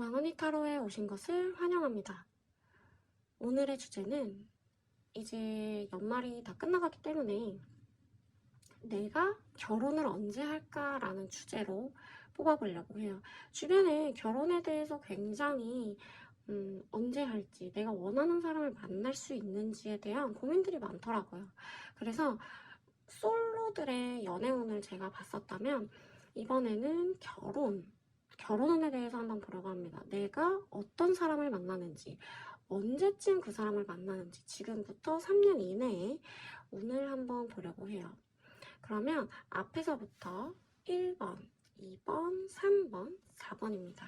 왕언니 타로에 오신 것을 환영합니다. 오늘의 주제는 이제 연말이 다 끝나가기 때문에 내가 결혼을 언제 할까라는 주제로 뽑아보려고 해요. 주변에 결혼에 대해서 굉장히 언제 할지, 내가 원하는 사람을 만날 수 있는지에 대한 고민들이 많더라고요. 그래서 솔로들의 연애운을 제가 봤었다면 이번에는 결혼운에 대해서 한번 보려고 합니다. 내가 어떤 사람을 만나는지, 언제쯤 그 사람을 만나는지, 지금부터 3년 이내에 운을 한번 보려고 해요. 그러면 앞에서부터 1번, 2번, 3번, 4번입니다.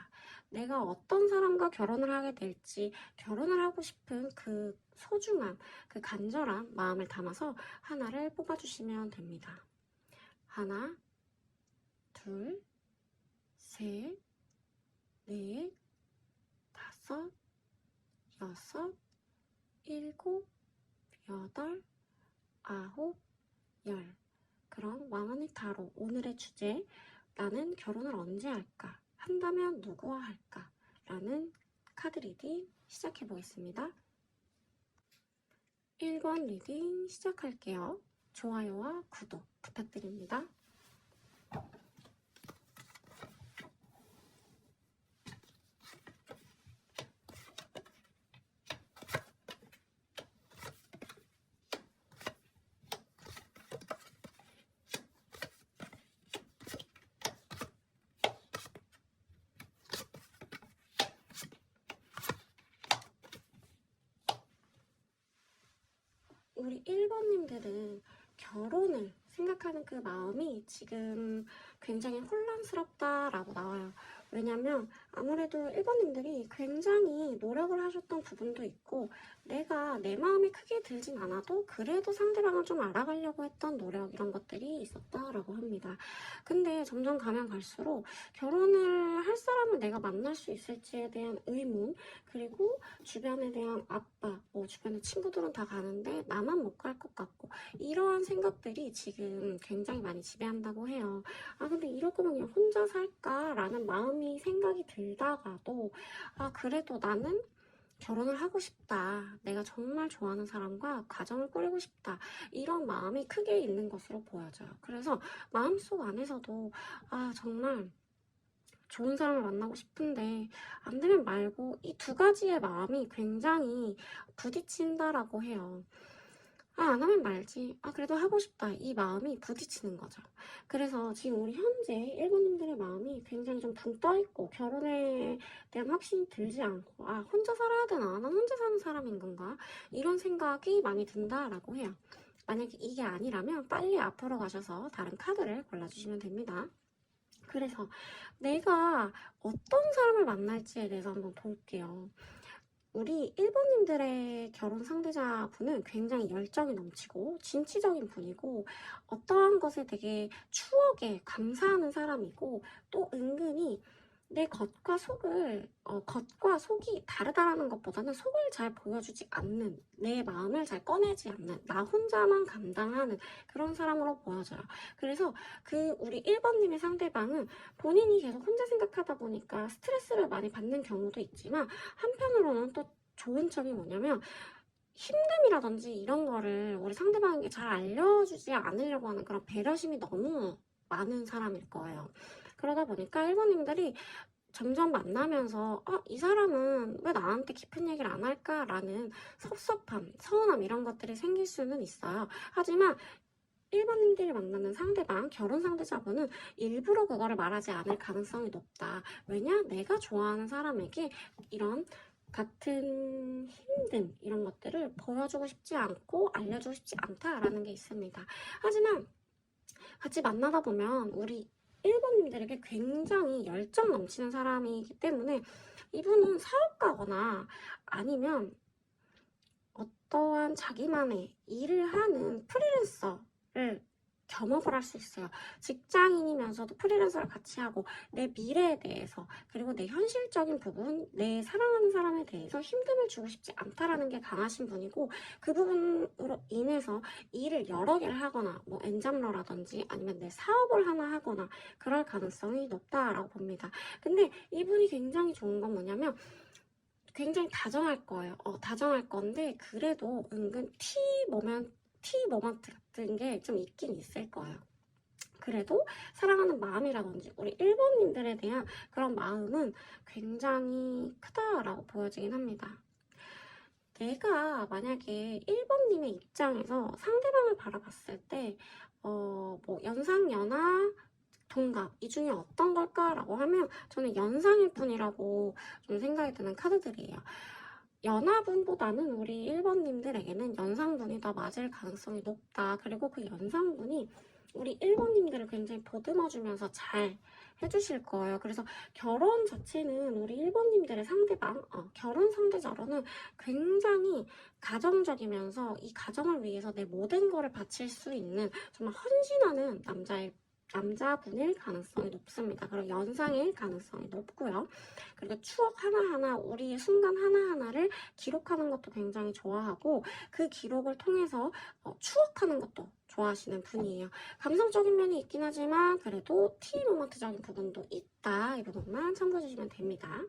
내가 어떤 사람과 결혼을 하게 될지, 결혼을 하고 싶은 그 소중한, 그 간절한 마음을 담아서 하나를 뽑아주시면 됩니다. 하나, 둘, 셋, 넷, 다섯, 여섯, 일곱, 여덟, 아홉, 열. 그럼 왕언니 타로 오늘의 주제, 나는 결혼을 언제 할까? 한다면 누구와 할까? 라는 카드 리딩 시작해 보겠습니다. 1번 리딩 시작할게요. 좋아요와 구독 부탁드립니다. 우리 1번님들은 결혼을 생각하는 그 마음이 지금 굉장히 혼란스럽다라고 나와요. 왜냐면 아무래도 1번님들이 굉장히 노력을 하셨던 부분도 있고 내가 내 마음이 크게 들진 않아도 그래도 상대방을 좀 알아가려고 했던 노력 이런 것들이 있었다라고 합니다. 근데 점점 가면 갈수록 결혼을 할 사람을 내가 만날 수 있을지에 대한 의문, 그리고 주변에 대한 압박, 주변에 친구들은 다 가는데 나만 못 갈 것 같고 이러한 생각들이 지금 굉장히 많이 지배한다고 해요. 근데 이럴 거면 그냥 혼자 살까라는 마음이 생각이 들다가도 그래도 나는 결혼을 하고 싶다. 내가 정말 좋아하는 사람과 가정을 꾸리고 싶다. 이런 마음이 크게 있는 것으로 보여져요. 그래서 마음속 안에서도 정말 좋은 사람을 만나고 싶은데 안 되면 말고 이 두 가지의 마음이 굉장히 부딪힌다라고 해요. 안 하면 말지. 그래도 하고 싶다. 이 마음이 부딪히는 거죠. 그래서 지금 우리 현재 일본인들의 마음이 굉장히 좀 붕 떠있고 결혼에 대한 확신이 들지 않고 혼자 살아야 되나? 난 혼자 사는 사람인 건가? 이런 생각이 많이 든다라고 해요. 만약에 이게 아니라면 빨리 앞으로 가셔서 다른 카드를 골라주시면 됩니다. 그래서 내가 어떤 사람을 만날지에 대해서 한번 볼게요. 우리 1번님들의 결혼 상대자분은 굉장히 열정이 넘치고 진취적인 분이고 어떠한 것에 되게 추억에 감사하는 사람이고 또 은근히 내 겉과 속이 다르다라는 것보다는 속을 잘 보여주지 않는, 내 마음을 잘 꺼내지 않는, 나 혼자만 감당하는 그런 사람으로 보여져요. 그래서 우리 1번님의 상대방은 본인이 계속 혼자 생각하다 보니까 스트레스를 많이 받는 경우도 있지만 한편으로는 또 좋은 점이 뭐냐면 힘듦이라든지 이런 거를 우리 상대방에게 잘 알려주지 않으려고 하는 그런 배려심이 너무 많은 사람일 거예요. 그러다 보니까 1번님들이 점점 만나면서 이 사람은 왜 나한테 깊은 얘기를 안 할까라는 섭섭함, 서운함 이런 것들이 생길 수는 있어요. 하지만 1번님들이 만나는 상대방, 결혼 상대자분은 일부러 그거를 말하지 않을 가능성이 높다. 왜냐? 내가 좋아하는 사람에게 이런 같은 힘듦 이런 것들을 보여주고 싶지 않고 알려주고 싶지 않다라는 게 있습니다. 하지만 같이 만나다 보면 우리 1번님들에게 굉장히 열정 넘치는 사람이기 때문에 이분은 사업가거나 아니면 어떠한 자기만의 일을 하는 프리랜서를 겸업을 할 수 있어요. 직장인이면서도 프리랜서를 같이 하고 내 미래에 대해서 그리고 내 현실적인 부분, 내 사랑하는 사람에 대해서 힘듦을 주고 싶지 않다라는 게 강하신 분이고 그 부분으로 인해서 일을 여러 개를 하거나 뭐 엔잡러라든지 아니면 내 사업을 하나 하거나 그럴 가능성이 높다라고 봅니다. 근데 이분이 굉장히 좋은 건 뭐냐면 굉장히 다정할 거예요. 다정할 건데 그래도 은근 티 모먼트 같은 게 좀 있긴 있을 거예요. 그래도 사랑하는 마음이라든지 우리 1번님들에 대한 그런 마음은 굉장히 크다라고 보여지긴 합니다. 내가 만약에 1번님의 입장에서 상대방을 바라봤을 때 뭐 연상, 연하, 동갑 이 중에 어떤 걸까라고 하면 저는 연상일 뿐이라고 좀 생각이 드는 카드들이에요. 연하분보다는 우리 1번님들에게는 연상분이 더 맞을 가능성이 높다. 그리고 그 연상분이 우리 1번님들을 굉장히 보듬어주면서 잘 해주실 거예요. 그래서 결혼 자체는 우리 1번님들의 상대방, 결혼 상대자로는 굉장히 가정적이면서 이 가정을 위해서 내 모든 거를 바칠 수 있는 정말 헌신하는 남자분일 가능성이 높습니다. 그리고 연상일 가능성이 높고요. 그리고 추억 하나하나, 우리의 순간 하나하나를 기록하는 것도 굉장히 좋아하고 그 기록을 통해서 추억하는 것도 좋아하시는 분이에요. 감성적인 면이 있긴 하지만 그래도 티모먼트적인 부분도 있다. 이 부분만 참고해 주시면 됩니다.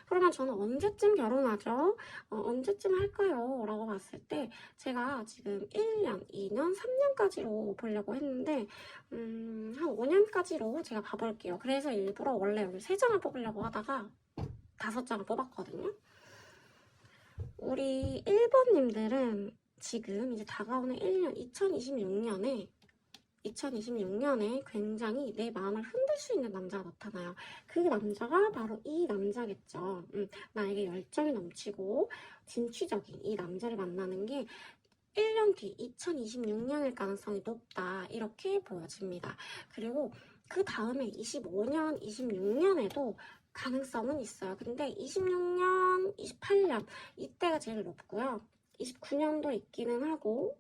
그러면 저는 언제쯤 결혼하죠? 언제쯤 할까요? 라고 봤을 때 제가 지금 1년, 2년, 3년까지로 보려고 했는데 한 5년까지로 제가 봐볼게요. 그래서 일부러 원래 여기 3장을 뽑으려고 하다가 5장을 뽑았거든요. 우리 1번님들은 지금 이제 다가오는 1년, 2026년에 굉장히 내 마음을 흔들 수 있는 남자가 나타나요. 그 남자가 바로 이 남자겠죠. 나에게 열정이 넘치고 진취적인 이 남자를 만나는 게 1년 뒤 2026년일 가능성이 높다. 이렇게 보여집니다. 그리고 그 다음에 25년, 26년에도 가능성은 있어요. 근데 26년, 28년 이때가 제일 높고요. 29년도 있기는 하고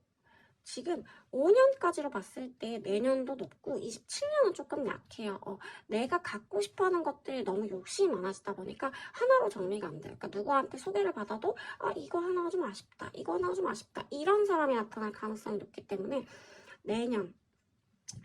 지금 5년까지로 봤을 때 내년도 높고 27년은 조금 약해요. 내가 갖고 싶어하는 것들이 너무 욕심이 많아지다 보니까 하나로 정리가 안 돼요. 그러니까 누구한테 소개를 받아도 이거 하나가 좀 아쉽다. 이거 하나가 좀 아쉽다. 이런 사람이 나타날 가능성이 높기 때문에 내년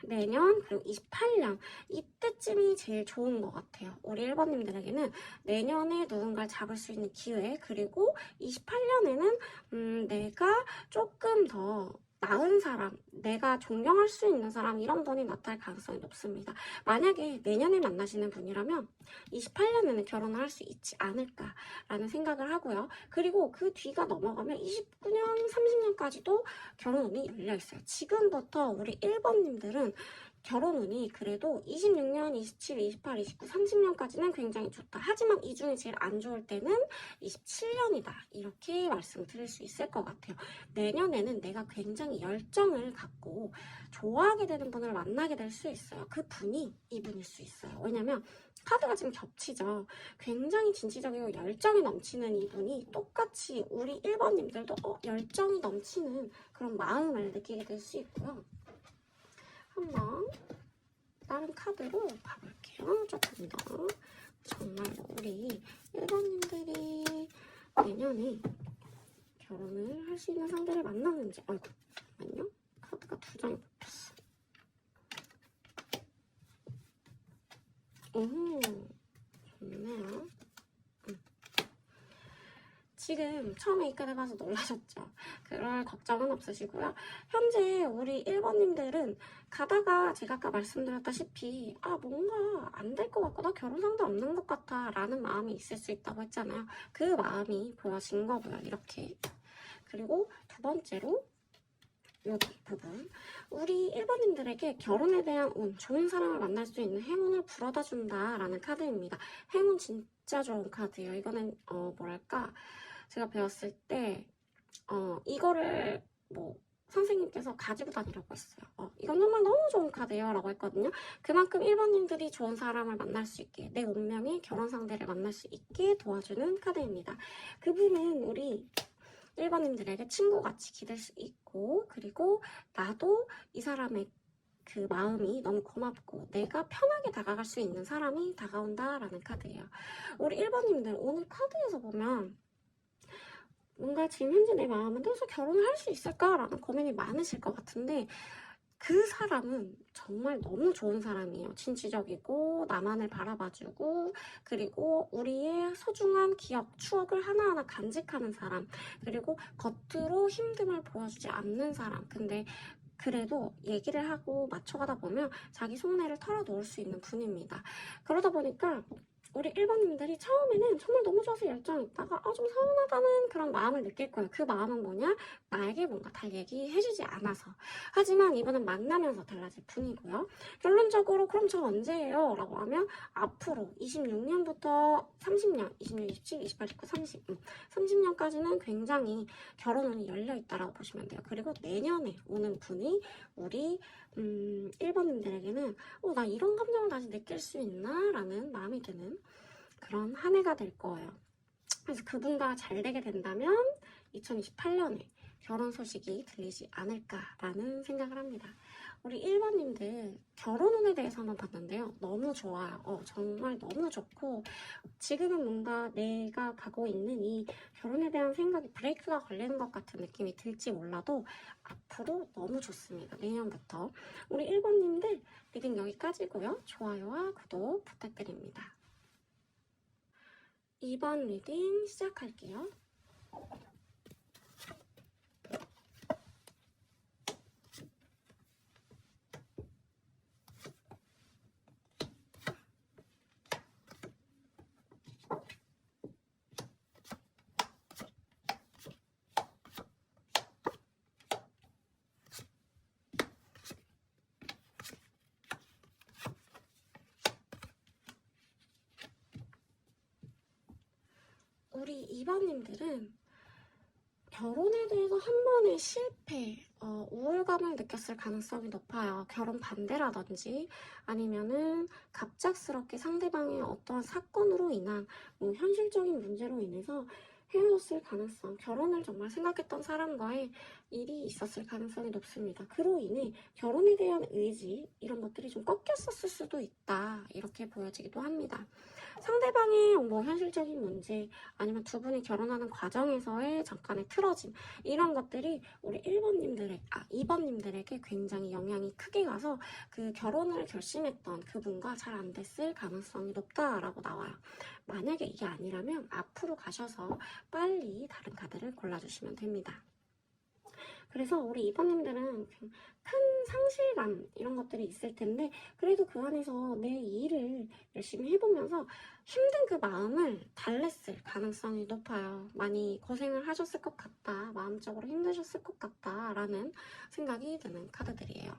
그리고 28년 이때쯤이 제일 좋은 것 같아요. 우리 1번님들에게는 내년에 누군가를 잡을 수 있는 기회 그리고 28년에는 내가 조금 더 나은 사람, 내가 존경할 수 있는 사람 이런 분이 나타날 가능성이 높습니다. 만약에 내년에 만나시는 분이라면 28년에는 결혼을 할 수 있지 않을까라는 생각을 하고요. 그리고 그 뒤가 넘어가면 29년, 30년까지도 결혼운이 열려있어요. 지금부터 우리 1번님들은 결혼운이 그래도 26년, 27, 28, 29, 30년까지는 굉장히 좋다. 하지만 이 중에 제일 안 좋을 때는 27년이다. 이렇게 말씀드릴 수 있을 것 같아요. 내년에는 내가 굉장히 열정을 갖고 좋아하게 되는 분을 만나게 될 수 있어요. 그 분이 이분일 수 있어요. 왜냐면 카드가 지금 겹치죠. 굉장히 진취적이고 열정이 넘치는 이분이 똑같이 우리 1번님들도 열정이 넘치는 그런 마음을 느끼게 될 수 있고요. 한번 다른 카드로 봐볼게요. 조금 더 정말로 우리 1번님들이 내년에 결혼을 할 수 있는 상대를 만나는지 잠깐만요. 카드가 2장이 뽑혔어. 좋네요. 지금 처음에 이 카드 봐서 놀라셨죠? 그럴 걱정은 없으시고요. 현재 우리 1번님들은 가다가 제가 아까 말씀드렸다시피 뭔가 안 될 것 같고 나 결혼 상대 없는 것 같아 라는 마음이 있을 수 있다고 했잖아요. 그 마음이 보여진 거고요. 이렇게. 그리고 두 번째로 여기 부분 우리 1번님들에게 결혼에 대한 운, 좋은 사람을 만날 수 있는 행운을 불어다 준다 라는 카드입니다. 행운 진짜 좋은 카드예요. 이거는 뭐랄까 제가 배웠을 때 이거를 선생님께서 가지고 다니라고 했어요. 이건 정말 너무 좋은 카드예요 라고 했거든요. 그만큼 1번님들이 좋은 사람을 만날 수 있게 내 운명의 결혼 상대를 만날 수 있게 도와주는 카드입니다. 그분은 우리 1번님들에게 친구같이 기댈 수 있고, 그리고 나도 이 사람의 그 마음이 너무 고맙고 내가 편하게 다가갈 수 있는 사람이 다가온다라는 카드예요. 우리 1번님들 오늘 카드에서 보면 뭔가 지금 현재 내 마음은 계속 결혼을 할 수 있을까라는 고민이 많으실 것 같은데, 그 사람은 정말 너무 좋은 사람이에요. 진취적이고 나만을 바라봐주고, 그리고 우리의 소중한 기억, 추억을 하나하나 간직하는 사람, 그리고 겉으로 힘듦을 보여주지 않는 사람. 근데 그래도 얘기를 하고 맞춰가다 보면 자기 속내를 털어놓을 수 있는 분입니다. 그러다 보니까 우리 1번님들이 처음에는 정말 너무 좋아서 열정이 있다가 좀 서운하다는 그런 마음을 느낄 거예요. 그 마음은 뭐냐? 나에게 뭔가 다 얘기해주지 않아서. 하지만 이번엔 만나면서 달라질 뿐이고요. 결론적으로 그럼 저 언제예요? 라고 하면 앞으로 26년부터 30년, 26, 27, 28, 29, 30 30년까지는 굉장히 결혼운이 열려있다라고 보시면 돼요. 그리고 내년에 오는 분이 우리 1번님들에게는 나 이런 감정을 다시 느낄 수 있나? 라는 마음이 드는 그런 한 해가 될 거예요. 그래서 그분과 잘 되게 된다면 2028년에 결혼 소식이 들리지 않을까라는 생각을 합니다. 우리 1번님들 결혼운에 대해서 한번 봤는데요. 너무 좋아요. 정말 너무 좋고, 지금은 뭔가 내가 가고 있는 이 결혼에 대한 생각이 브레이크가 걸리는 것 같은 느낌이 들지 몰라도 앞으로 너무 좋습니다. 내년부터. 우리 1번님들 리딩 여기까지고요. 좋아요와 구독 부탁드립니다. 2번 리딩 시작할게요. 우리 2번님들은 결혼에 대해서 한 번의 실패, 우울감을 느꼈을 가능성이 높아요. 결혼 반대라든지 아니면은 갑작스럽게 상대방의 어떠한 사건으로 인한 현실적인 문제로 인해서 헤어졌을 가능성, 결혼을 정말 생각했던 사람과의 일이 있었을 가능성이 높습니다. 그로 인해 결혼에 대한 의지, 이런 것들이 좀 꺾였었을 수도 있다, 이렇게 보여지기도 합니다. 상대방의 현실적인 문제, 아니면 두 분이 결혼하는 과정에서의 잠깐의 틀어짐, 이런 것들이 우리 2번님들에게 굉장히 영향이 크게 가서 그 결혼을 결심했던 그분과 잘 안 됐을 가능성이 높다라고 나와요. 만약에 이게 아니라면 앞으로 가셔서 빨리 다른 카드를 골라주시면 됩니다. 그래서 우리 2번님들은 큰 상실감, 이런 것들이 있을 텐데, 그래도 그 안에서 내 일을 열심히 해보면서 힘든 그 마음을 달랬을 가능성이 높아요. 많이 고생을 하셨을 것 같다, 마음적으로 힘드셨을 것 같다 라는 생각이 드는 카드들이에요.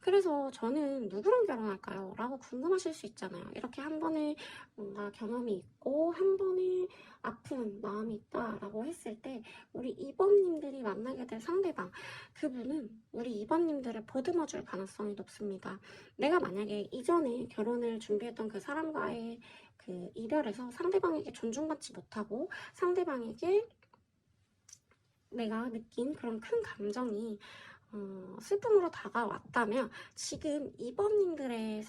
그래서 저는 누구랑 결혼할까요? 라고 궁금하실 수 있잖아요. 이렇게 한 번에 뭔가 경험이 있고 한 번에 아픈 마음이 있다라고 했을 때 우리 2번님들이 만나게 될 상대방, 그분은 우리 2번님들을 보듬어 줄 가능성이 높습니다. 내가 만약에 이전에 결혼을 준비했던 그 사람과의 그 이별에서 상대방에게 존중받지 못하고 상대방에게 내가 느낀 그런 큰 감정이 슬픔으로 다가왔다면, 지금 2번님들의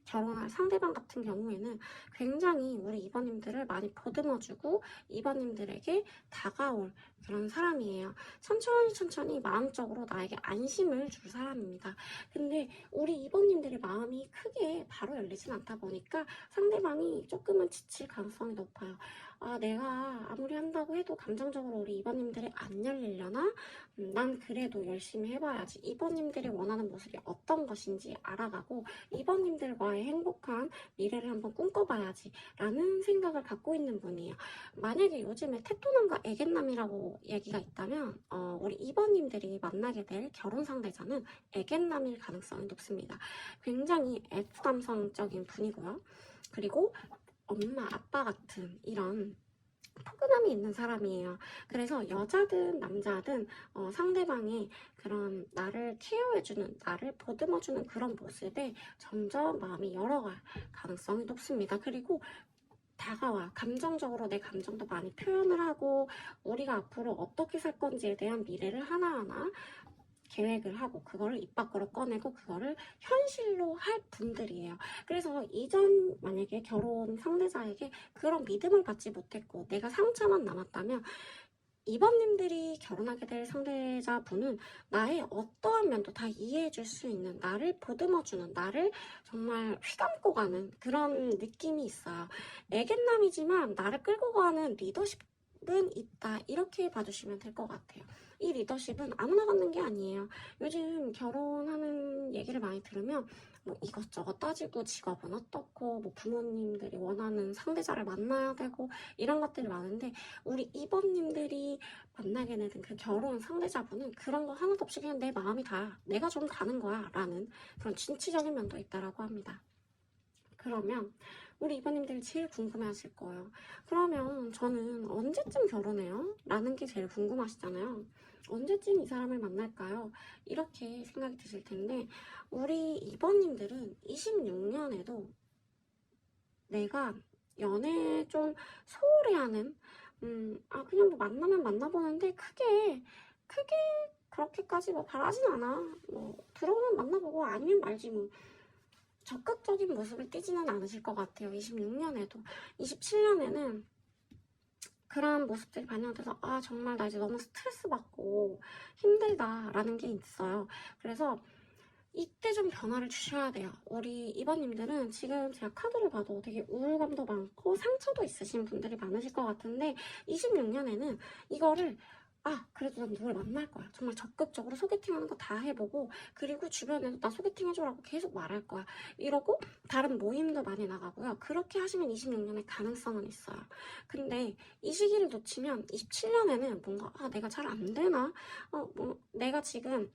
결혼할 상대방 같은 경우에는 굉장히 우리 2번님들을 많이 보듬어주고 2번님들에게 다가올 그런 사람이에요. 천천히 마음적으로 나에게 안심을 줄 사람입니다. 근데 우리 2번님들의 마음이 크게 바로 열리진 않다 보니까 상대방이 조금은 지칠 가능성이 높아요. 내가 아무리 한다고 해도 감정적으로 우리 2번님들이 안 열리려나? 난 그래도 열심히 해봐야지. 2번님들이 원하는 모습이 어떤 것인지 알아가고 2번님들과의 행복한 미래를 한번 꿈꿔봐야지 라는 생각을 갖고 있는 분이에요. 만약에 요즘에 테토남과 애견남이라고 얘기가 있다면 우리 2번님들이 만나게 될 결혼 상대자는 애견남일 가능성이 높습니다. 굉장히 F감성적인 분이고요. 그리고 엄마, 아빠 같은 이런 포근함이 있는 사람이에요. 그래서 여자든 남자든 상대방이 그런 나를 케어해주는, 나를 보듬어주는 그런 모습에 점점 마음이 열어갈 가능성이 높습니다. 그리고 다가와요. 감정적으로 내 감정도 많이 표현을 하고 우리가 앞으로 어떻게 살 건지에 대한 미래를 하나하나 계획을 하고 그거를 입 밖으로 꺼내고 그거를 현실로 할 분들이에요. 그래서 이전 만약에 결혼 상대자에게 그런 믿음을 받지 못했고 내가 상처만 남았다면 이번님들이 결혼하게 될 상대자분은 나의 어떠한 면도 다 이해해줄 수 있는, 나를 보듬어주는, 나를 정말 휘감고 가는 그런 느낌이 있어요. 애견남이지만 나를 끌고 가는 리더십은 있다, 이렇게 봐주시면 될 것 같아요. 이 리더십은 아무나 갖는 게 아니에요. 요즘 결혼하는 얘기를 많이 들으면 뭐 이것저것 따지고 직업은 어떻고 뭐 부모님들이 원하는 상대자를 만나야 되고 이런 것들이 많은데, 우리 이번님들이 만나게 되는 그 결혼 상대자분은 그런 거 하나도 없이 그냥 내 마음이 다 내가 좀 가는 거야 라는 그런 진취적인 면도 있다라고 합니다. 그러면 우리 이번님들이 제일 궁금해 하실 거예요. 그러면 저는 언제쯤 결혼해요? 라는 게 제일 궁금하시잖아요. 언제쯤 이 사람을 만날까요? 이렇게 생각이 드실 텐데, 우리 이번님들은 26년에도 내가 연애 좀 소홀히 하는, 그냥 뭐 만나면 만나보는데 크게 그렇게까지 뭐 바라진 않아. 뭐 들어오면 만나보고 아니면 말지 뭐. 적극적인 모습을 띠지는 않으실 것 같아요. 26년에도. 27년에는 그런 모습들이 반영돼서 정말 나 이제 너무 스트레스 받고 힘들다라는 게 있어요. 그래서 이때 좀 변화를 주셔야 돼요. 우리 이번님들은 지금 제가 카드를 봐도 되게 우울감도 많고 상처도 있으신 분들이 많으실 것 같은데, 26년에는 이거를 그래도 난 누굴 만날 거야. 정말 적극적으로 소개팅하는 거 다 해보고, 그리고 주변에도 나 소개팅 해줘라고 계속 말할 거야. 이러고 다른 모임도 많이 나가고요. 그렇게 하시면 26년에 가능성은 있어요. 근데 이 시기를 놓치면 27년에는 뭔가 내가 잘 안 되나? 뭐 내가 지금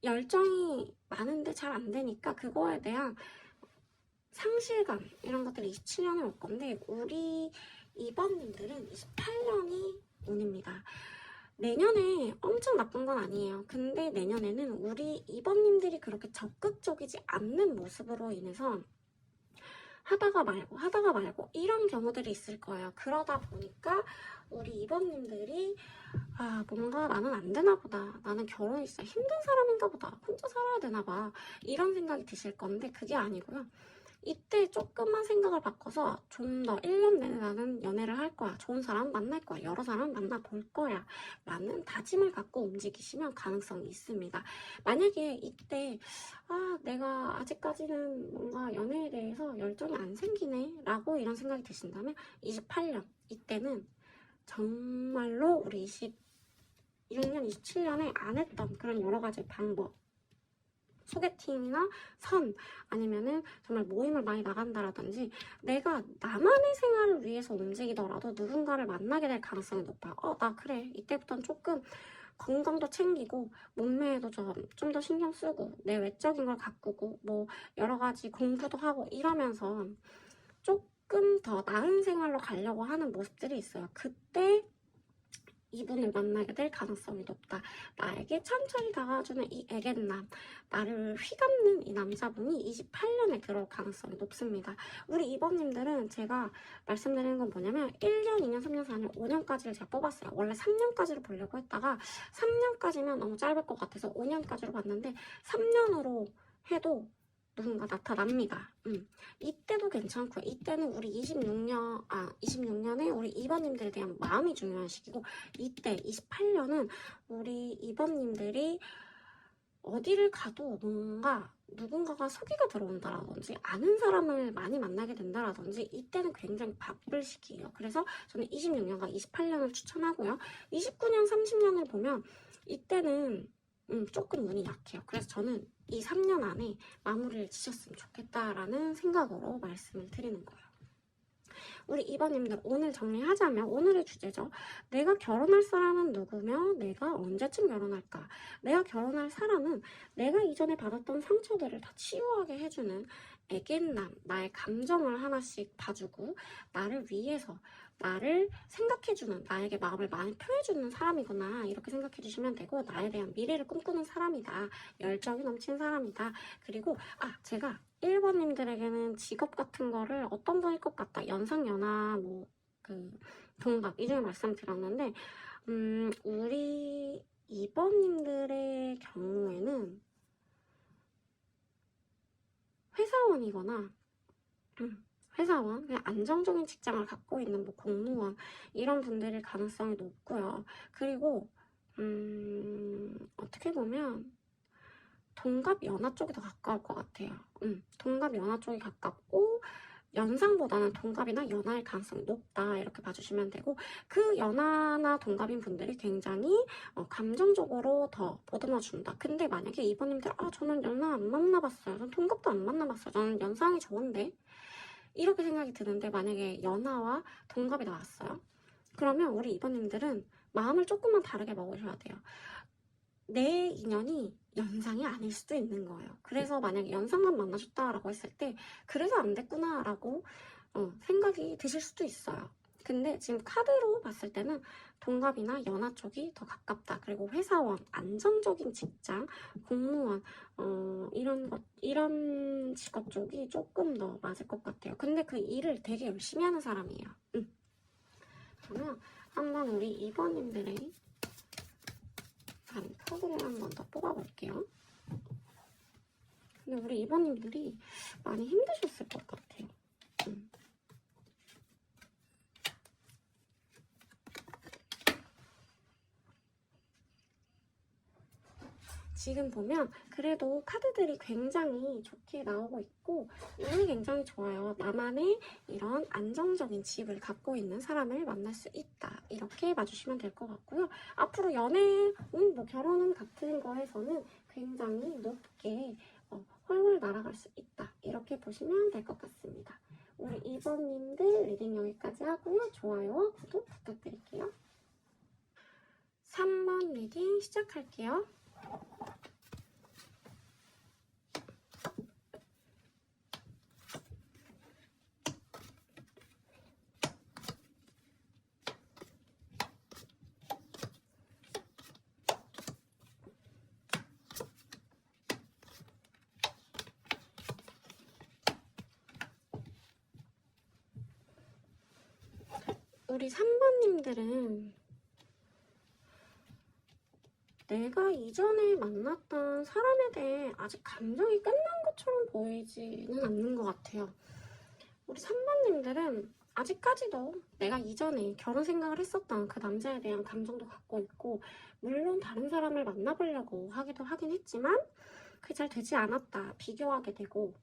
열정이 많은데 잘 안 되니까 그거에 대한 상실감 이런 것들이 27년에 올 건데, 우리 이번님들은 28년이 운입니다. 내년에 엄청 나쁜 건 아니에요. 근데 내년에는 우리 이번님들이 그렇게 적극적이지 않는 모습으로 인해서 하다가 말고 이런 경우들이 있을 거예요. 그러다 보니까 우리 이번님들이 뭔가 나는 안 되나 보다, 나는 결혼이 진짜 힘든 사람인가 보다, 혼자 살아야 되나 봐, 이런 생각이 드실 건데 그게 아니고요. 이때 조금만 생각을 바꿔서 좀 더 1년 내내 나는 연애를 할 거야, 좋은 사람 만날 거야, 여러 사람 만나볼 거야 라는 다짐을 갖고 움직이시면 가능성이 있습니다. 만약에 이때 내가 아직까지는 뭔가 연애에 대해서 열정이 안 생기네 라고 이런 생각이 드신다면 28년 이때는 정말로 우리 26년, 27년에 안 했던 그런 여러 가지 방법, 소개팅이나 아니면은 정말 모임을 많이 나간다라든지 내가 나만의 생활을 위해서 움직이더라도 누군가를 만나게 될 가능성이 높아요. 나 그래, 이때부터는 조금 건강도 챙기고 몸매에도 좀 더 신경 쓰고 내 외적인 걸 가꾸고 뭐 여러 가지 공부도 하고 이러면서 조금 더 나은 생활로 가려고 하는 모습들이 있어요. 그때 이분을 만나게 될 가능성이 높다. 나에게 천천히 다가와주는 이 애견남, 나를 휘감는 이 남자분이 28년에 들어올 가능성이 높습니다. 우리 이번님들은 제가 말씀드리는 건 뭐냐면 1년, 2년, 3년, 4년, 5년까지를 제가 뽑았어요. 원래 3년까지를 보려고 했다가 3년까지면 너무 짧을 것 같아서 5년까지로 봤는데 3년으로 해도 누군가 나타납니다. 이때도 괜찮고요. 이때는 우리 26년에 우리 이번님들에 대한 마음이 중요한 시기고, 이때 28년은 우리 이번님들이 어디를 가도 뭔가 누군가가 소개가 들어온다라든지 아는 사람을 많이 만나게 된다라든지 이때는 굉장히 바쁠 시기예요. 그래서 저는 26년과 28년을 추천하고요. 29년, 30년을 보면 이때는 조금 운이 약해요. 그래서 저는 이 3년 안에 마무리를 지셨으면 좋겠다라는 생각으로 말씀을 드리는 거예요. 우리 이번님들 오늘 정리하자면, 오늘의 주제죠. 내가 결혼할 사람은 누구며 내가 언제쯤 결혼할까? 내가 결혼할 사람은 내가 이전에 받았던 상처들을 다 치유하게 해주는 애견남, 나의 감정을 하나씩 봐주고 나를 위해서 나를 생각해주는, 나에게 마음을 많이 표해주는 사람이구나, 이렇게 생각해주시면 되고, 나에 대한 미래를 꿈꾸는 사람이다, 열정이 넘치는 사람이다. 그리고 제가 1번님들에게는 직업 같은 거를 어떤 분일 것 같다. 연상, 연하, 동갑 이 중에 말씀드렸는데 우리 2번님들의 경우에는 회사원이거나 회사원, 그냥 안정적인 직장을 갖고 있는 뭐 공무원 이런 분들일 가능성이 높고요. 그리고 어떻게 보면 동갑 연하 쪽이 더 가까울 것 같아요. 동갑 연하 쪽이 가깝고 연상보다는 동갑이나 연하일 가능성이 높다 이렇게 봐주시면 되고, 그 연하나 동갑인 분들이 굉장히 감정적으로 더 보듬어준다. 근데 만약에 2번님들 저는 연하 안 만나봤어요, 저는 동갑도 안 만나봤어요, 저는 연상이 좋은데 이렇게 생각이 드는데, 만약에 연하와 동갑이 나왔어요. 그러면 우리 2번님들은 마음을 조금만 다르게 먹으셔야 돼요. 내 인연이 연상이 아닐 수도 있는 거예요. 그래서 만약에 연상만 만나셨다라고 했을 때 그래서 안 됐구나 라고 생각이 드실 수도 있어요. 근데 지금 카드로 봤을 때는 동갑이나 연하 쪽이 더 가깝다. 그리고 회사원, 안정적인 직장, 공무원 이런 직업 쪽이 조금 더 맞을 것 같아요. 근데 그 일을 되게 열심히 하는 사람이에요. 그러면 한번 우리 2번님들의 카드를 한 번 더 뽑아볼게요. 근데 우리 2번님들이 많이 힘드셨을 것 같아요. 지금 보면 그래도 카드들이 굉장히 좋게 나오고 있고 운이 굉장히 좋아요. 나만의 이런 안정적인 집을 갖고 있는 사람을 만날 수 있다. 이렇게 봐주시면 될 것 같고요. 앞으로 연애운, 뭐 결혼운 같은 거에서는 굉장히 높게 훨훨 날아갈 수 있다. 이렇게 보시면 될 것 같습니다. 우리 2번님들 리딩 여기까지 하고요. 좋아요와 구독 부탁드릴게요. 3번 리딩 시작할게요. 우리 3번님들은 내가 이전에 만났던 사람에 대해 아직 감정이 끝난 것처럼 보이지는 않는 것 같아요. 우리 3번님들은 아직까지도 내가 이전에 결혼 생각을 했었던 그 남자에 대한 감정도 갖고 있고, 물론 다른 사람을 만나보려고 하긴 했지만 그게 잘 되지 않았다. 비교하게 되고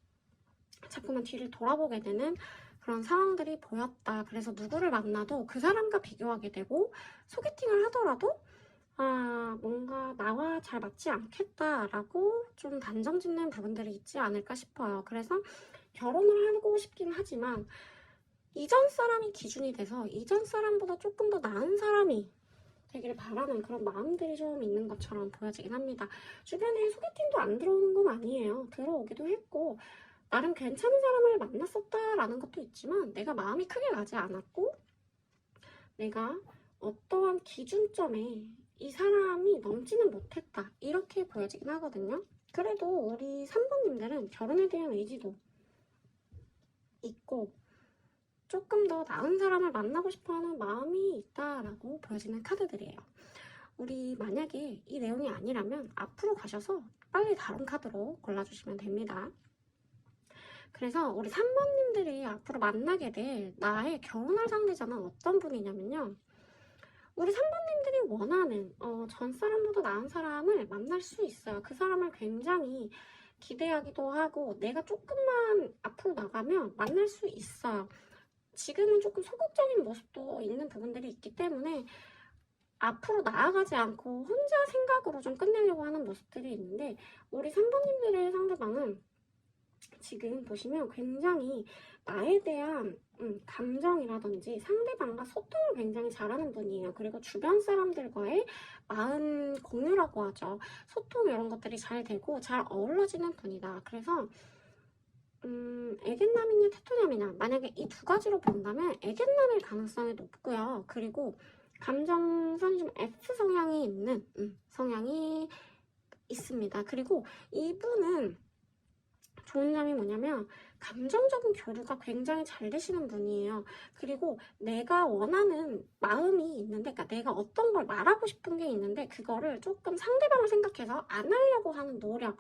자꾸만 뒤를 돌아보게 되는 그런 상황들이 보였다. 그래서 누구를 만나도 그 사람과 비교하게 되고, 소개팅을 하더라도 뭔가 나와 잘 맞지 않겠다라고 좀 단정 짓는 부분들이 있지 않을까 싶어요. 그래서 결혼을 하고 싶긴 하지만 이전 사람이 기준이 돼서 이전 사람보다 조금 더 나은 사람이 되길 바라는 그런 마음들이 좀 있는 것처럼 보여지긴 합니다. 주변에 소개팅도 안 들어오는 건 아니에요. 들어오기도 했고 나름 괜찮은 사람을 만났었다라는 것도 있지만 내가 마음이 크게 가지 않았고 내가 어떠한 기준점에 이 사람이 넘지는 못했다. 이렇게 보여지긴 하거든요. 그래도 우리 3번님들은 결혼에 대한 의지도 있고 조금 더 나은 사람을 만나고 싶어하는 마음이 있다라고 보여지는 카드들이에요. 우리 만약에 이 내용이 아니라면 앞으로 가셔서 빨리 다른 카드로 골라주시면 됩니다. 그래서 우리 3번님들이 앞으로 만나게 될 나의 결혼할 상대자는 어떤 분이냐면요, 우리 3번님들이 원하는 전 사람보다 나은 사람을 만날 수 있어요. 그 사람을 굉장히 기대하기도 하고 내가 조금만 앞으로 나가면 만날 수 있어요. 지금은 조금 소극적인 모습도 있는 부분들이 있기 때문에 앞으로 나아가지 않고 혼자 생각으로 좀 끝내려고 하는 모습들이 있는데, 우리 3번님들의 상대방은 지금 보시면 굉장히 나에 대한 감정이라든지 상대방과 소통을 굉장히 잘하는 분이에요. 그리고 주변 사람들과의 마음 공유라고 하죠. 소통 이런 것들이 잘 되고 잘 어우러지는 분이다. 그래서 애견남이냐 테토남이냐, 만약에 이 두 가지로 본다면 애견남일 가능성이 높고요. 그리고 감정선이 좀 F 성향이 있는 성향이 있습니다. 그리고 이분은 좋은 점이 뭐냐면 감정적인 교류가 굉장히 잘 되시는 분이에요. 그리고 내가 원하는 마음이 있는데, 그러니까 내가 어떤 걸 말하고 싶은 게 있는데 그거를 조금 상대방을 생각해서 안 하려고 하는 노력,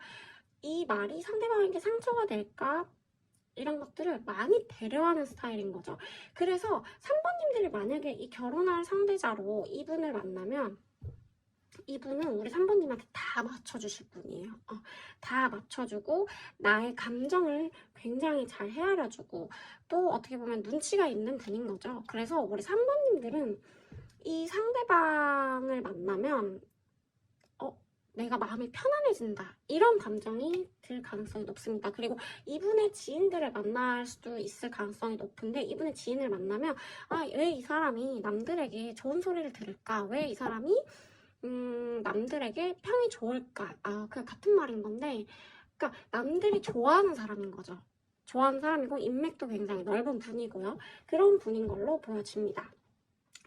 이 말이 상대방에게 상처가 될까? 이런 것들을 많이 배려하는 스타일인 거죠. 그래서 3번님들이 만약에 이 결혼할 상대자로 이분을 만나면 이분은 우리 3번님한테 다 맞춰주실 분이에요. 다 맞춰주고 나의 감정을 굉장히 잘 헤아려주고 또 어떻게 보면 눈치가 있는 분인 거죠. 그래서 우리 3번님들은 이 상대방을 만나면 내가 마음이 편안해진다, 이런 감정이 들 가능성이 높습니다. 그리고 이분의 지인들을 만날 수도 있을 가능성이 높은데, 이분의 지인을 만나면 왜 이 사람이 남들에게 좋은 소리를 들을까? 왜 이 사람이 남들에게 평이 좋을까? 그냥 같은 말인 건데, 그러니까 남들이 좋아하는 사람인 거죠. 좋아하는 사람이고 인맥도 굉장히 넓은 분이고요. 그런 분인 걸로 보여집니다.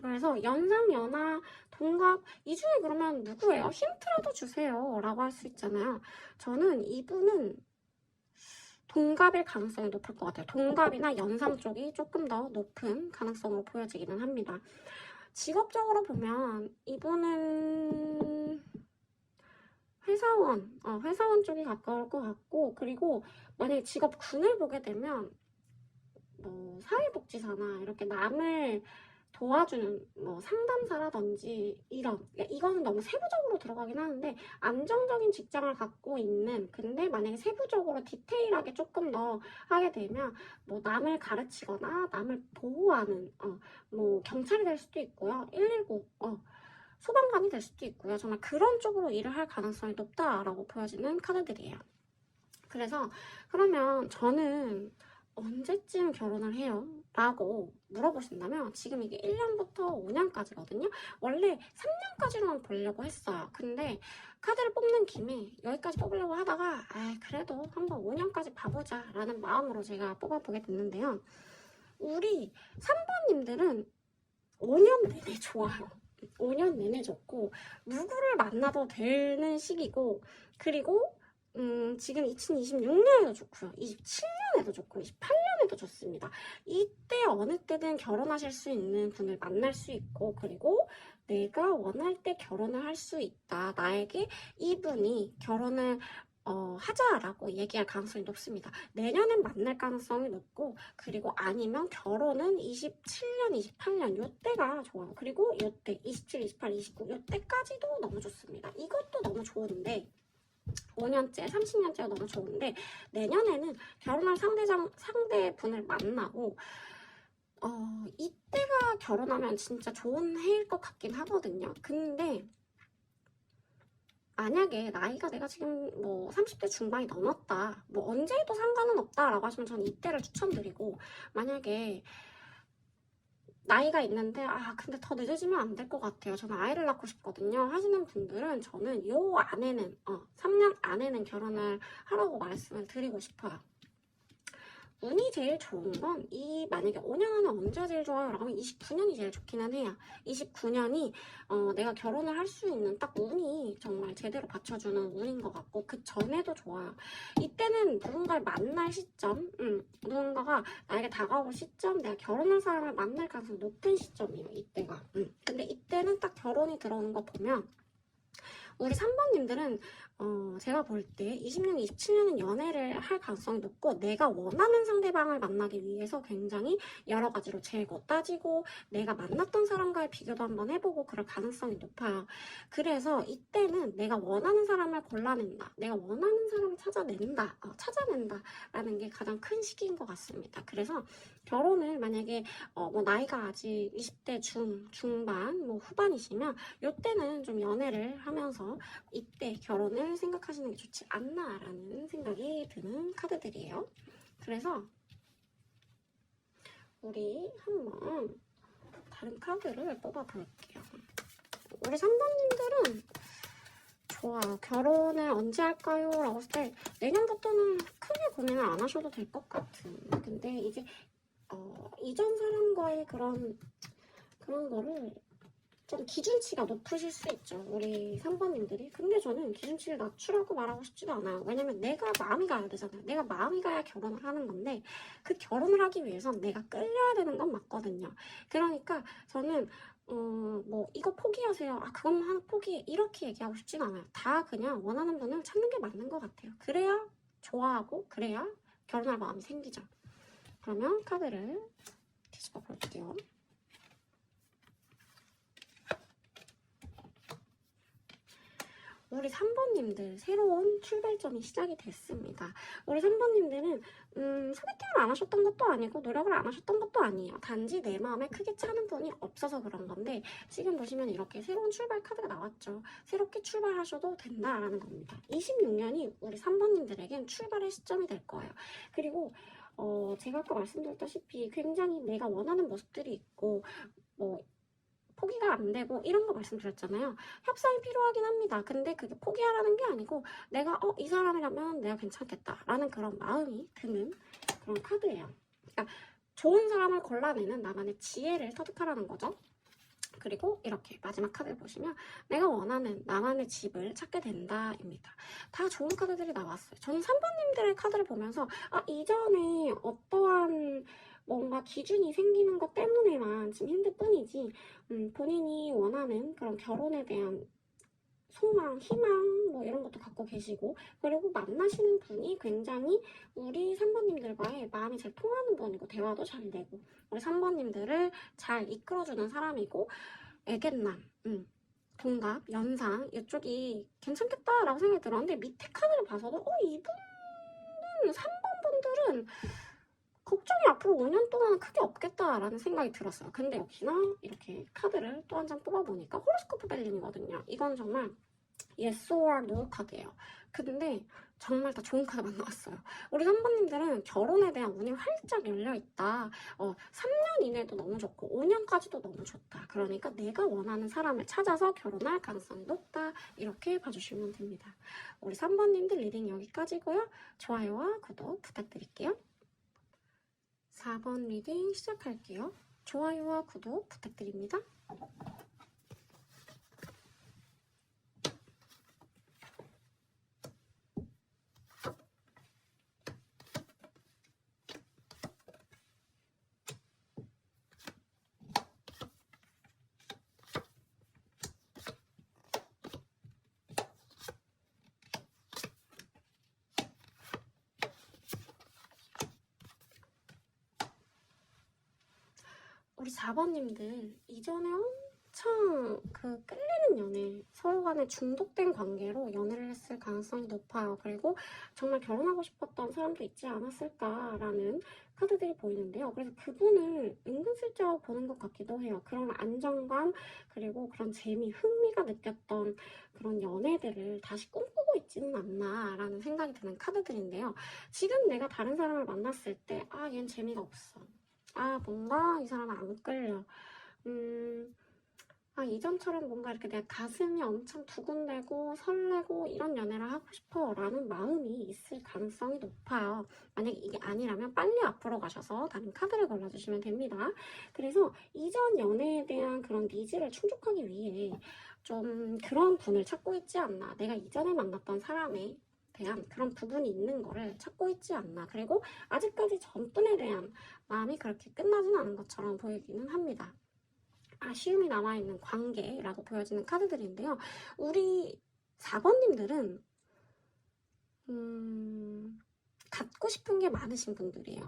그래서 연상, 연하, 동갑 이 중에 그러면 누구예요? 힌트라도 주세요 라고 할 수 있잖아요. 저는 이분은 동갑일 가능성이 높을 것 같아요. 동갑이나 연상 쪽이 조금 더 높은 가능성으로 보여지기는 합니다. 직업적으로 보면 이분은 회사원 쪽이 가까울 것 같고, 그리고 만약에 직업군을 보게 되면 뭐 사회복지사나 이렇게 남을 도와주는 뭐 상담사라든지 이거는 너무 세부적으로 들어가긴 하는데, 안정적인 직장을 갖고 있는, 근데 만약에 세부적으로 디테일하게 조금 더 하게 되면 뭐 남을 가르치거나 남을 보호하는 뭐 경찰이 될 수도 있고요, 119 소방관이 될 수도 있고요. 정말 그런 쪽으로 일을 할 가능성이 높다라고 보여지는 카드들이에요. 그래서 그러면 저는 언제쯤 결혼을 해요? 라고 물어보신다면 지금 이게 1년부터 5년까지거든요. 원래 3년까지로만 보려고 했어요. 근데 카드를 뽑는 김에 여기까지 뽑으려고 하다가 그래도 한번 5년까지 봐보자 라는 마음으로 제가 뽑아보게 됐는데요. 우리 3번님들은 5년 내내 좋아요. 5년 내내 좋고 누구를 만나도 되는 시기고, 그리고 지금 2026년에도 좋고요, 27년에도 좋고 28년에도 좋습니다. 이때 어느 때든 결혼하실 수 있는 분을 만날 수 있고, 그리고 내가 원할 때 결혼을 할 수 있다, 나에게 이분이 결혼을 하자라고 얘기할 가능성이 높습니다. 내년엔 만날 가능성이 높고, 그리고 아니면 결혼은 27년, 28년 요때가 좋아요. 그리고 요때 27, 28, 29 요때까지도 너무 좋습니다. 이것도 너무 좋은데 5년째, 30년째가 너무 좋은데, 내년에는 결혼할 상대분을 만나고 이때가 결혼하면 진짜 좋은 해일 것 같긴 하거든요. 근데 만약에 나이가 내가 지금 뭐 30대 중반이 넘었다, 뭐 언제 해도 상관은 없다 라고 하시면 저는 이때를 추천드리고, 만약에 나이가 있는데 근데 더 늦어지면 안 될 것 같아요, 저는 아이를 낳고 싶거든요 하시는 분들은 저는 요 안에는 3년 안에는 결혼을 하라고 말씀을 드리고 싶어요. 운이 제일 좋은 건 만약에 5년 안에 언제가 제일 좋아요? 라고 하면 29년이 제일 좋기는 해요. 29년이 내가 결혼을 할 수 있는 딱 운이 정말 제대로 받쳐주는 운인 것 같고, 그 전에도 좋아요. 이때는 누군가를 만날 시점, 누군가가 나에게 다가올 시점, 내가 결혼할 사람을 만날 가능성이 높은 시점이에요, 이때가. 근데 이때는 딱 결혼이 들어오는 거 보면 우리 3번님들은 제가 볼 때 20년, 27년은 연애를 할 가능성이 높고, 내가 원하는 상대방을 만나기 위해서 굉장히 여러 가지로 재고 따지고 내가 만났던 사람과의 비교도 한번 해보고 그럴 가능성이 높아요. 그래서 이때는 내가 원하는 사람을 골라낸다, 내가 원하는 사람을 찾아낸다 라는 게 가장 큰 시기인 것 같습니다. 그래서 결혼을 만약에 뭐 나이가 아직 20대 중반, 뭐 후반이시면 이때는 좀 연애를 하면서 이때 결혼을 생각하시는 게 좋지 않나라는 생각이 드는 카드들이에요. 그래서 우리 한번 다른 카드를 뽑아볼게요. 우리 3번님들은 좋아요. 결혼을 언제 할까요? 라고 했을 때 내년부터는 크게 고민을 안 하셔도 될 것 같은. 근데 이제 이전 사람과의 그런 거를 좀 기준치가 높으실 수 있죠. 우리 3번님들이. 근데 저는 기준치를 낮추라고 말하고 싶지도 않아요. 왜냐면 내가 마음이 가야 되잖아요. 내가 마음이 가야 결혼을 하는 건데 그 결혼을 하기 위해선 내가 끌려야 되는 건 맞거든요. 그러니까 저는 뭐 이거 포기하세요. 아 그것만 하나 포기해. 이렇게 얘기하고 싶진 않아요. 다 그냥 원하는 분을 찾는 게 맞는 것 같아요. 그래야 좋아하고 그래야 결혼할 마음이 생기죠. 그러면 카드를 뒤집어 볼게요. 우리 3번님들 새로운 출발점이 시작이 됐습니다. 우리 3번님들은 소개팅을 안 하셨던 것도 아니고 노력을 안 하셨던 것도 아니에요. 단지 내 마음에 크게 차는 분이 없어서 그런 건데 지금 보시면 이렇게 새로운 출발 카드가 나왔죠. 새롭게 출발하셔도 된다라는 겁니다. 26년이 우리 3번님들에겐 출발의 시점이 될 거예요. 그리고 제가 아까 말씀드렸다시피 굉장히 내가 원하는 모습들이 있고 뭐 포기가 안 되고 이런 거 말씀드렸잖아요. 협상이 필요하긴 합니다. 근데 그게 포기하라는 게 아니고 내가 이 사람이라면 내가 괜찮겠다라는 그런 마음이 드는 그런 카드예요. 그러니까 좋은 사람을 골라내는 나만의 지혜를 터득하라는 거죠. 그리고 이렇게 마지막 카드를 보시면 내가 원하는 나만의 집을 찾게 된다입니다. 다 좋은 카드들이 나왔어요. 저는 3번님들의 카드를 보면서 이전에 어떠한 뭔가 기준이 생기는 것 때문에만 지금 힘들 뿐이지 본인이 원하는 그런 결혼에 대한 소망, 희망 뭐 이런 것도 갖고 계시고 그리고 만나시는 분이 굉장히 우리 3번님들과의 마음이 잘 통하는 분이고 대화도 잘 되고 우리 3번님들을 잘 이끌어주는 사람이고 애견남, 동갑, 연상 이쪽이 괜찮겠다라고 생각이 들었는데 밑에 카드를 봐서도 이분 3번 분들은 걱정이 앞으로 5년 동안은 크게 없겠다라는 생각이 들었어요. 근데 역시나 이렇게 카드를 또 한 장 뽑아보니까 호로스코프 벨린이거든요. 이건 정말 yes or no 카드예요. 근데 정말 다 좋은 카드만 나왔어요. 우리 3번님들은 결혼에 대한 운이 활짝 열려있다. 3년 이내도 너무 좋고 5년까지도 너무 좋다. 그러니까 내가 원하는 사람을 찾아서 결혼할 가능성이 높다. 이렇게 봐주시면 됩니다. 우리 3번님들 리딩 여기까지고요. 좋아요와 구독 부탁드릴게요. 4번 리딩 시작할게요. 좋아요와 구독 부탁드립니다. 우리 4번님들 이전에 엄청 끌리는 연애, 서로 간에 중독된 관계로 연애를 했을 가능성이 높아요. 그리고 정말 결혼하고 싶었던 사람도 있지 않았을까라는 카드들이 보이는데요. 그래서 그분을 은근슬쩍 보는 것 같기도 해요. 그런 안정감, 그리고 그런 재미, 흥미가 느꼈던 그런 연애들을 다시 꿈꾸고 있지는 않나라는 생각이 드는 카드들인데요. 지금 내가 다른 사람을 만났을 때 얘는 재미가 없어. 뭔가 이 사람은 안 끌려. 이전처럼 뭔가 이렇게 내 가슴이 엄청 두근대고 설레고 이런 연애를 하고 싶어 라는 마음이 있을 가능성이 높아요. 만약에 이게 아니라면 빨리 앞으로 가셔서 다른 카드를 골라주시면 됩니다. 그래서 이전 연애에 대한 그런 니즈를 충족하기 위해 좀 그런 분을 찾고 있지 않나. 내가 이전에 만났던 사람에 대한 그런 부분이 있는 거를 찾고 있지 않나. 그리고 아직까지 전분에 대한 마음이 그렇게 끝나진 않은 것처럼 보이기는 합니다. 아쉬움이 남아있는 관계라고 보여지는 카드들인데요. 우리 4번님들은 갖고 싶은 게 많으신 분들이에요.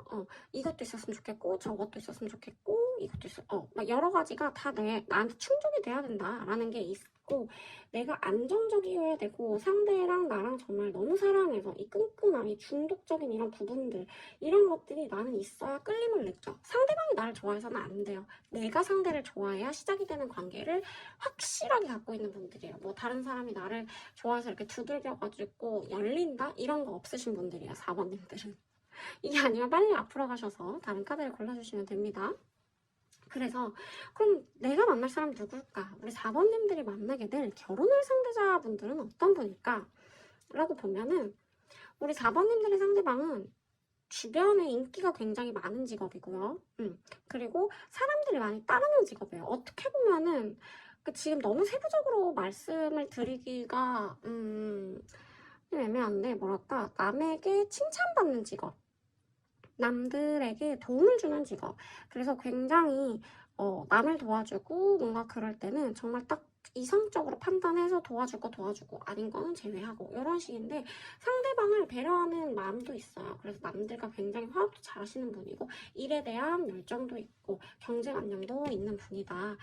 이것도 있었으면 좋겠고 저것도 있었으면 좋겠고 이것도 막 여러 가지가 다 나한테 충족이 돼야 된다라는 게 있고 내가 안정적이어야 되고 상대랑 나랑 정말 너무 사랑해서 이 끈끈함, 이 중독적인 이런 부분들 이런 것들이 나는 있어야 끌림을 느껴. 상대방이 나를 좋아해서는 안 돼요. 내가 상대를 좋아해야 시작이 되는 관계를 확실하게 갖고 있는 분들이에요. 뭐 다른 사람이 나를 좋아해서 이렇게 두들겨가지고 열린다? 이런 거 없으신 분들이에요. 4번님들은. 이게 아니면 빨리 앞으로 가셔서 다른 카드를 골라주시면 됩니다. 그래서 그럼 내가 만날 사람 누굴까? 우리 4번님들이 만나게 될 결혼할 상대자분들은 어떤 분일까? 라고 보면은 우리 4번님들의 상대방은 주변에 인기가 굉장히 많은 직업이고요. 그리고 사람들이 많이 따르는 직업이에요. 어떻게 보면은 지금 너무 세부적으로 말씀을 드리기가 좀 애매한데, 뭐랄까, 남에게 칭찬받는 직업, 남들에게 도움을 주는 직업. 그래서 굉장히 남을 도와주고 뭔가 그럴 때는 정말 딱 이성적으로 판단해서 도와주고 아닌 거는 제외하고 이런 식인데, 상대방을 배려하는 마음도 있어요. 그래서 남들과 굉장히 화합도 잘 하시는 분이고, 일에 대한 열정도 있고 경제관념도 있는 분이다.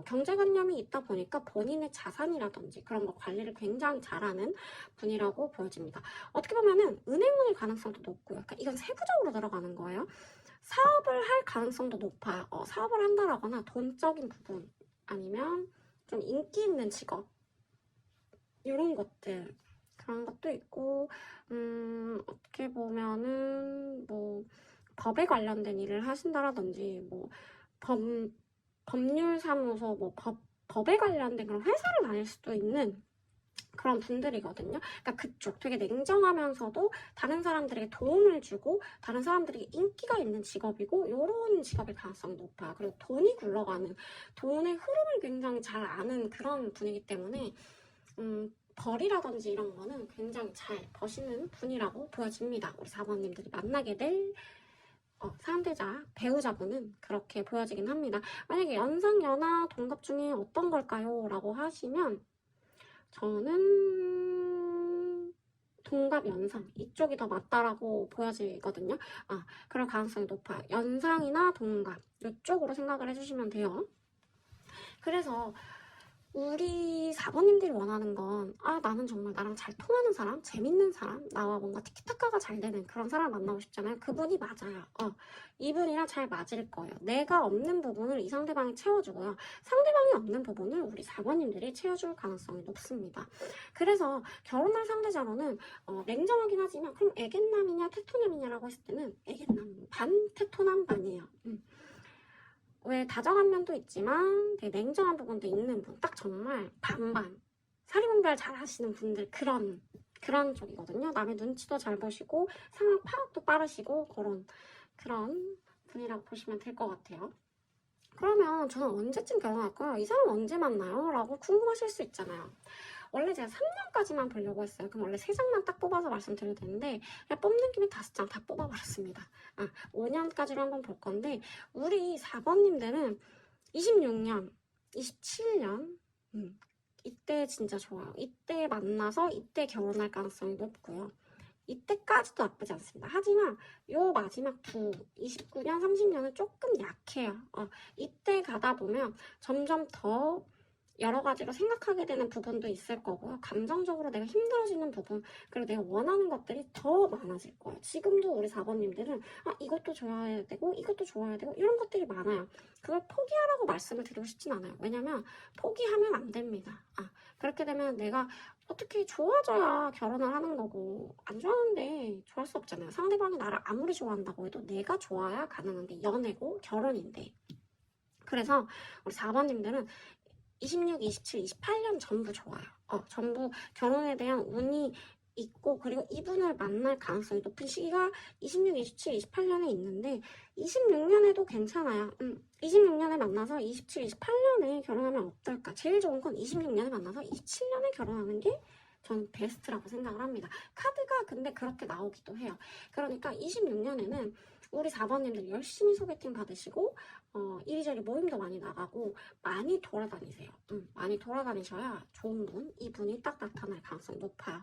경제관념이 있다 보니까 본인의 자산이라든지 그런 거 관리를 굉장히 잘하는 분이라고 보여집니다. 어떻게 보면은 은행운일 가능성도 높고요. 그러니까 이건 세부적으로 들어가는 거예요. 사업을 할 가능성도 높아요. 사업을 한다라거나 돈적인 부분, 아니면 좀 인기 있는 직업, 이런 것들, 그런 것도 있고, 어떻게 보면은 뭐 법에 관련된 일을 하신다라든지, 뭐 법률사무소, 뭐 법에 관련된 그런 회사를 다닐 수도 있는 그런 분들이거든요. 그러니까 그쪽 되게 냉정하면서도 다른 사람들에게 도움을 주고 다른 사람들에게 인기가 있는 직업이고, 이런 직업일 가능성이 높아요. 그리고 돈이 굴러가는, 돈의 흐름을 굉장히 잘 아는 그런 분이기 때문에 벌이라든지 이런 거는 굉장히 잘 버시는 분이라고 보여집니다. 우리 4번님들이 만나게 될 상대자, 배우자분은 그렇게 보여지긴 합니다. 만약에 연상, 연하, 동갑 중에 어떤 걸까요? 라고 하시면 저는 동갑, 연상 이쪽이 더 맞다라고 보여지거든요. 그럴 가능성이 높아요. 연상이나 동갑 이쪽으로 생각을 해주시면 돼요. 그래서 우리 4번님들이 원하는 건, 나는 정말 나랑 잘 통하는 사람, 재밌는 사람, 나와 뭔가 티키타카가 잘 되는 그런 사람을 만나고 싶잖아요. 그분이 맞아요. 이분이랑 잘 맞을 거예요. 내가 없는 부분을 이 상대방이 채워주고요. 상대방이 없는 부분을 우리 4번님들이 채워줄 가능성이 높습니다. 그래서 결혼할 상대자로는 냉정하긴 하지만, 그럼 애견남이냐 테토남이냐라고 했을 때는 애견남 반, 테토남 반이에요. 왜 다정한 면도 있지만 되게 냉정한 부분도 있는 분, 딱 정말 반반, 사리분별 잘 하시는 분들, 그런 쪽이거든요. 남의 눈치도 잘 보시고 상황 파악도 빠르시고 그런 분이라고 보시면 될 것 같아요. 그러면 저는 언제쯤 결혼할까요? 이 사람 언제 만나요? 라고 궁금하실 수 있잖아요. 원래 제가 3년까지만 보려고 했어요. 그럼 원래 3장만 딱 뽑아서 말씀드려야 되는데, 그냥 뽑는 김에 5장 다 뽑아버렸습니다. 5년까지로 한번 볼 건데, 우리 4번님들은 26년, 27년, 이때 진짜 좋아요. 이때 만나서 이때 결혼할 가능성이 높고요. 이때까지도 나쁘지 않습니다. 하지만 요 마지막 29년, 30년은 조금 약해요. 이때 가다 보면 점점 더 여러 가지로 생각하게 되는 부분도 있을 거고요. 감정적으로 내가 힘들어지는 부분, 그리고 내가 원하는 것들이 더 많아질 거예요. 지금도 우리 4번님들은 이것도 좋아해야 되고 이것도 좋아해야 되고 이런 것들이 많아요. 그걸 포기하라고 말씀을 드리고 싶진 않아요. 왜냐면 포기하면 안 됩니다. 그렇게 되면 내가 어떻게 좋아져야 결혼을 하는 거고, 안 좋아하는데 좋아할 수 없잖아요. 상대방이 나를 아무리 좋아한다고 해도 내가 좋아야 가능한 게 연애고 결혼인데. 그래서 우리 4번님들은 26, 27, 28년 전부 좋아요. 전부 결혼에 대한 운이 있고, 그리고 이분을 만날 가능성이 높은 시기가 26, 27, 28년에 있는데 26년에도 괜찮아요. 26년에 만나서 27, 28년에 결혼하면 어떨까? 제일 좋은 건 26년에 만나서 27년에 결혼하는 게 저는 베스트라고 생각을 합니다. 카드가 근데 그렇게 나오기도 해요. 그러니까 26년에는 우리 4번님들 열심히 소개팅 받으시고 이리저리 모임도 많이 나가고 많이 돌아다니세요. 많이 돌아다니셔야 좋은 분, 이분이 딱 나타날 가능성이 높아요.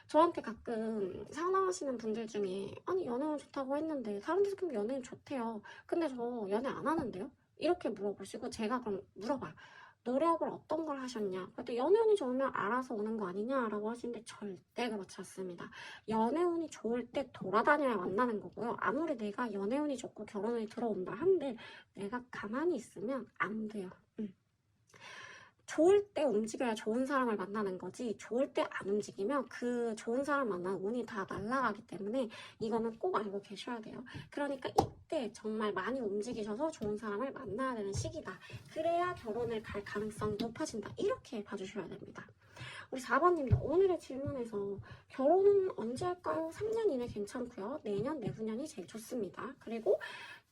저한테 가끔 상담하시는 분들 중에 연애운 좋다고 했는데 다른 데서 보면 연애운 좋대요. 근데 저 연애 안 하는데요? 이렇게 물어보시고 제가 그럼 물어봐요. 노력을 어떤 걸 하셨냐? 그때 연애운이 좋으면 알아서 오는 거 아니냐라고 하시는데 절대 그렇지 않습니다. 연애운이 좋을 때 돌아다녀야 만나는 거고요. 아무리 내가 연애운이 좋고 결혼운이 들어온다 한들 내가 가만히 있으면 안 돼요. 좋을 때 움직여야 좋은 사람을 만나는 거지, 좋을 때 안 움직이면 그 좋은 사람 만나는 운이 다 날아가기 때문에 이거는 꼭 알고 계셔야 돼요. 그러니까 이때 정말 많이 움직이셔서 좋은 사람을 만나야 되는 시기다. 그래야 결혼을 갈 가능성이 높아진다. 이렇게 봐주셔야 됩니다. 우리 4번님도 오늘의 질문에서 결혼은 언제 할까요? 3년 이내 괜찮고요. 내년, 내후년이 제일 좋습니다. 그리고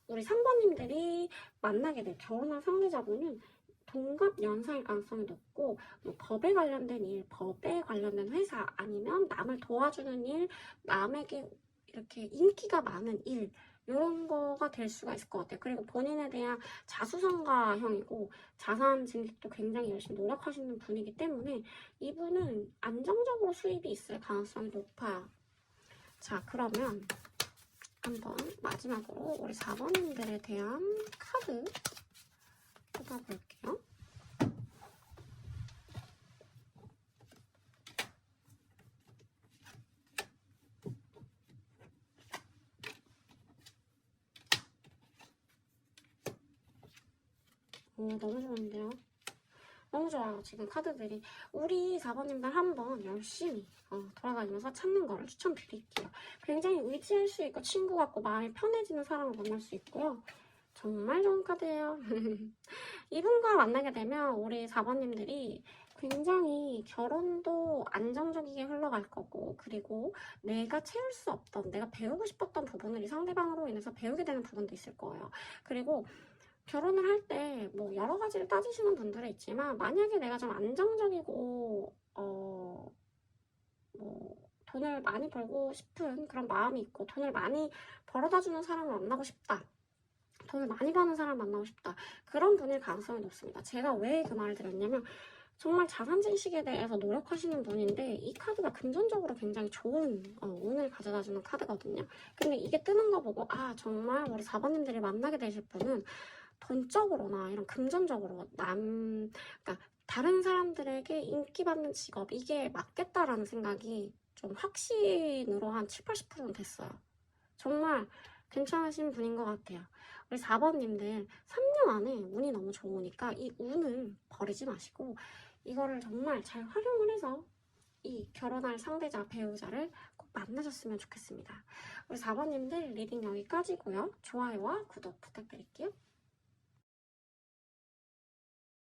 우리 3번님들이 만나게 될 결혼할 상대자분은 동갑 연상일 가능성이 높고 뭐 법에 관련된 일, 법에 관련된 회사 아니면 남을 도와주는 일, 남에게 이렇게 인기가 많은 일 이런 거가 될 수가 있을 것 같아요. 그리고 본인에 대한 자수성가형이고 자산 증식도 굉장히 열심히 노력하시는 분이기 때문에 이분은 안정적으로 수입이 있을 가능성이 높아요. 자, 그러면 한번 마지막으로 우리 4번님들에 대한 카드 뽑아볼게요. 오, 너무 좋은데요? 너무 좋아요. 지금 카드들이. 우리 4번님들 한번 열심히 돌아다니면서 찾는 거를 추천드릴게요. 굉장히 의지할 수 있고 친구 같고 마음이 편해지는 사람을 만날 수 있고요. 정말 좋은 카드예요. 이분과 만나게 되면 우리 4번님들이 굉장히 결혼도 안정적이게 흘러갈 거고, 그리고 내가 채울 수 없던, 내가 배우고 싶었던 부분을 이 상대방으로 인해서 배우게 되는 부분도 있을 거예요. 그리고 결혼을 할 때 뭐 여러 가지를 따지시는 분들은 있지만, 만약에 내가 좀 안정적이고 뭐 돈을 많이 벌고 싶은 그런 마음이 있고 돈을 많이 벌어다 주는 사람을 만나고 싶다, 돈을 많이 버는 사람을 만나고 싶다, 그런 분일 가능성이 높습니다. 제가 왜 그 말을 드렸냐면 정말 자산 증식에 대해서 노력하시는 분인데 이 카드가 금전적으로 굉장히 좋은 운을 가져다주는 카드거든요. 근데 이게 뜨는 거 보고 아, 정말 우리 4번님들이 만나게 되실 분은 돈적으로나 이런 금전적으로 그러니까 다른 사람들에게 인기받는 직업 이게 맞겠다라는 생각이 좀 확신으로 한 7, 80%는 됐어요. 정말 괜찮으신 분인 것 같아요. 우리 4번님들 3년 안에 운이 너무 좋으니까 이 운을 버리지 마시고 이거를 정말 잘 활용을 해서 이 결혼할 상대자, 배우자를 꼭 만나셨으면 좋겠습니다. 우리 4번님들 리딩 여기까지고요. 좋아요와 구독 부탁드릴게요.